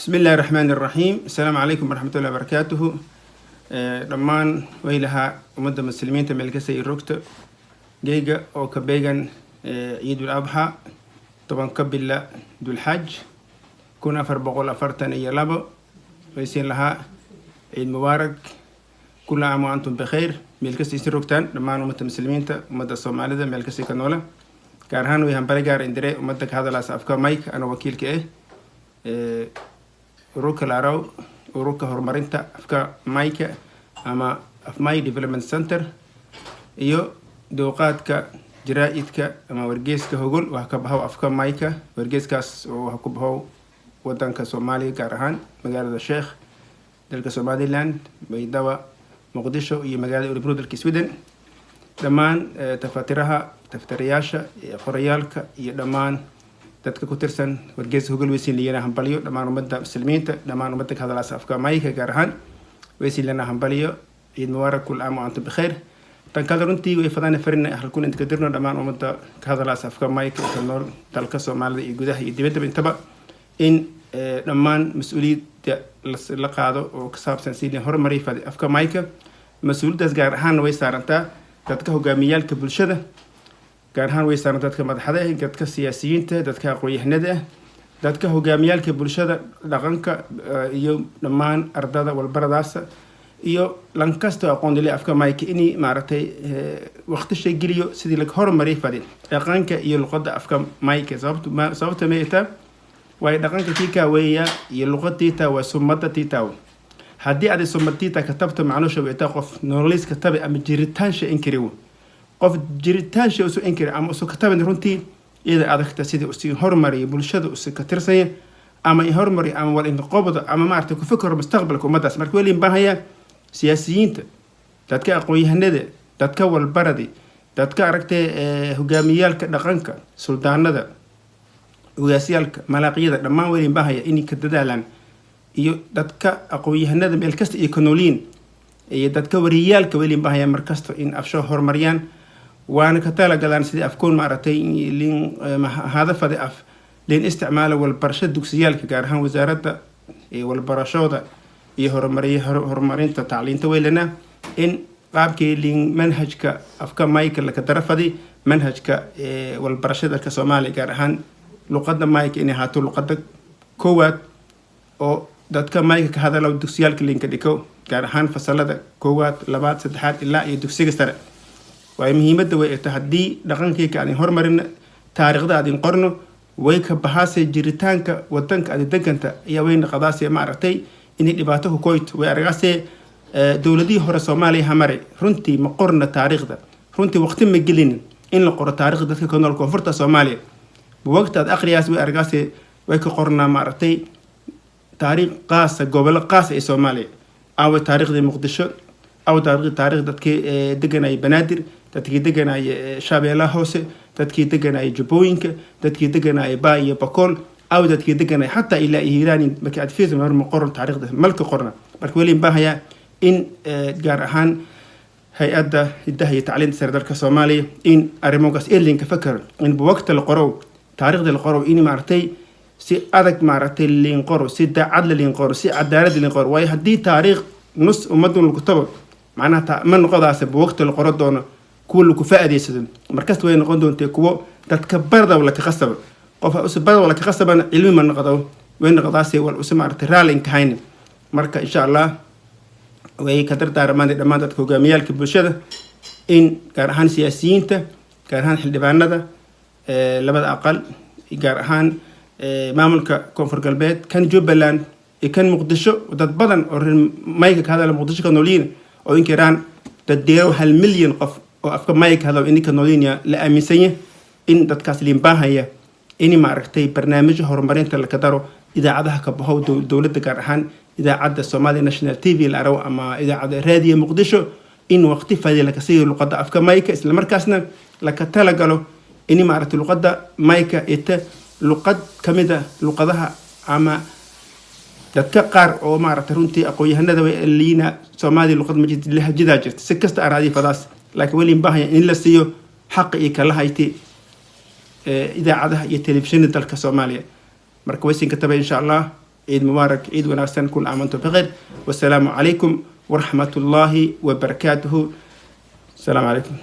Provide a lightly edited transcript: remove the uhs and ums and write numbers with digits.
بسم الله الرحمن الرحيم. السلام عليكم ورحمة الله وبركاته. دمان ويلها أمد المسلمين تملكسي الركت جيجا أو كبيجن عيد الأضحى طبعا قبل ذو الحج كنا بقول أفرتن يلابو ويسين لها عيد مبارك كل عام وأنتم بخير. ملكسي الركتان دمان أمد المسلمين أمد الصومالية ملكسي كنولا كارهان ويهم برجار إندري أمدك هذا لاس أفكار مايك أنا وكيل كإيه روكا لارو وروكا هرمارينتا أفكا مايكا أما أفماي ديفلوبمنت سنتر إيو دوقات كا جرائد كا أما ورجيس كهوجل وهكبهاو أفكا مايكا ورجيس كاس وهكبهاو ودان كسومالي كارهان مقالة الشيخ دلك سومالي لاند بيدوا مقدشو إي مقالة أوربرو دلك سويدن دمان تفاترها تفترياشا قريالك يدمان dadka ku tirsan wargeys hogol weysin liyana hambaliyo dhamaan ummadda muslimiinta dhamaan ummadda ka hadalasa afka mayka gaar ahaan weysin lana hambaliyo ciid mubaarak kul aam wa antum bikhair tan kale runtii way fadana farina halkun inta kadirno dhamaan ummadda ka hadalasa afka mayka ka nool dalka Soomaalida iyo gudaha iyo dibadda intaba in dhamaan mas'uuliyadda la qaado oo ka saabsan sidii horumari fadi afka mayka mas'uuliyadaas gaar ahaan way saarantaa dadka hogaamiyaalka bulshada gaar ahaan way saaran dadka madaxda dadka siyaasiyiinta dadka aqoon-yahanada dadka hogaamiyaalka bulshada dhaqanka iyo dhammaan ardada walbaradaas iyo lankasta aqoon leh afka mayka inii maartay waqti shay geliyo sidii la horumari fadin dhaqanka iyo luqadda afka mayka sababta meeta way dhaqanka tika weeya iyo luqadtiita waa sumada tiita haddii aad sumadtiita ka tabto macnuusha weeta qof nololis ka tabi ama jiritaan shay inkiriyo qof jiritaan shay soo inkiri ama soo kataban runtii iyada adagta sidii u sii horumariyo bulshada u sii ka tirsan ama in horumari ama wal in qobada ama maartay ku fikir mustaqbalka ummadaas marka wali baahaya siyaasiyiinta dadka aqoon-yahanada dadka walbaradi dadka aragtay hogaamiyaalka dhaqanka suldaanada ugaasiyalka malaaqiyada dhammaan wali baahaya in ka dadaalan iyo dadka aqoon-yahanada meel kasta iyo kanooliin iyo dadka wariyaalka wali baahaya markasta in afsho horumariyaan وانا كتالا قدان سيدي أفكون معرتي لين هذا فدي أف لين استعماله والبرشة دوكسيال كجارهان وزارة والبرشة هرمرين تعلين تويلنا إن قابك لين منهج كأفكار مايك اللي كترف دي منهج والبرشة كسومالي جارهان لقد مايك إني هاتو لقد كوات أو دتك مايك هذا لو دوكسيال كلين كديكو جارهان فصلة كوات لبات سدحات إلا يدوكسيك سر way muhiimadda way tahdii dhaqankayga aan horumarin taariikhda aan qorno way ka bahaasay jiritaanka wadanka aad deganta ayaa weyn qadaasay ma aragtay in dhibaato ku koyt way aragase dawladii hore Soomaaliya hamare runtii ma qorna taariikhda runtii waqti ma gelin in la qoro taariikhda dadka ka nool koonfurta Soomaaliya waqti aad aqriyaas way aragase way ka qorna ma aragtay taariikh qaas gobol qaas ee Soomaaliya aw taariikhda Muqdisho aw taariikh dadkii deganay Banaadir dadkii deganay Shabeellaha Hoose dadkii deganay Jubbooyinka dadkii deganay Baay iyo Bakool aw dadkii deganay hatta ilaa Hiiraan markii aad fiirso mar qoran taariikhda malka qorna marka wali baahaya in gaar ahaan hay'adda hidaha iyo tacliinta sare dalka Soomaaliya in arrimogaas eelin ka fakar in waqti la qoro taariikhda la qoro in maartay si adag maartay liin qoro si daacad liin qoro si cadaalad liin qoro way hadii taariikh nus ummadun lagu tabo معناتها من قضاء بوقت القرضون كل كفاءة يسدن مركز وين قندون تكوا تتكبر ولا تخسب قف أسبر ولا تخسب علم من قضاء وين قضاء سوى الأسماء ارترال إنكهين مركز إن شاء الله وهي كتر دارمان دمان تكوا جميال كبشدة إن كارهان سياسيين كارهان حلبان هذا لبد أقل كارهان معمول كونفر قلبات كان جبلان كان مقدشة وتتبدن مايك هذا المقدشة كانولين oo in kiraan daddeeyo 1 milyan qof oo afka mayk hada in ka noolinya la aaminsan in dadkaas liin baahaya in ma aragtay barnaamij horumarinta la kadaro idaacadaha ka bahow dawladda gaar ahaan idaacadda Somali National TV la araw ama idaacadda raadiyo Muqdisho in waqti fadila ka sii luqadda afka mayk isla markaasna la ka tala galo in ma aragtay luqadda mayk ita luqad kamida luqadaha ama dadka qaar oo maaragtay runtii aqoon-yahanada way liina Soomaali luqad ma jida jirta si kasta araadi fadaas laakiin wali baahan in la siiyo xaq iyo kala hayti idaacadaha iyo telefishinada dalka Soomaaliya marka way siin ka tabay insha Allah عيد مبارك، عيد وناسن، كل عام وانتم بخير، والسلام عليكم ورحمة الله وبركاته. السلام عليكم.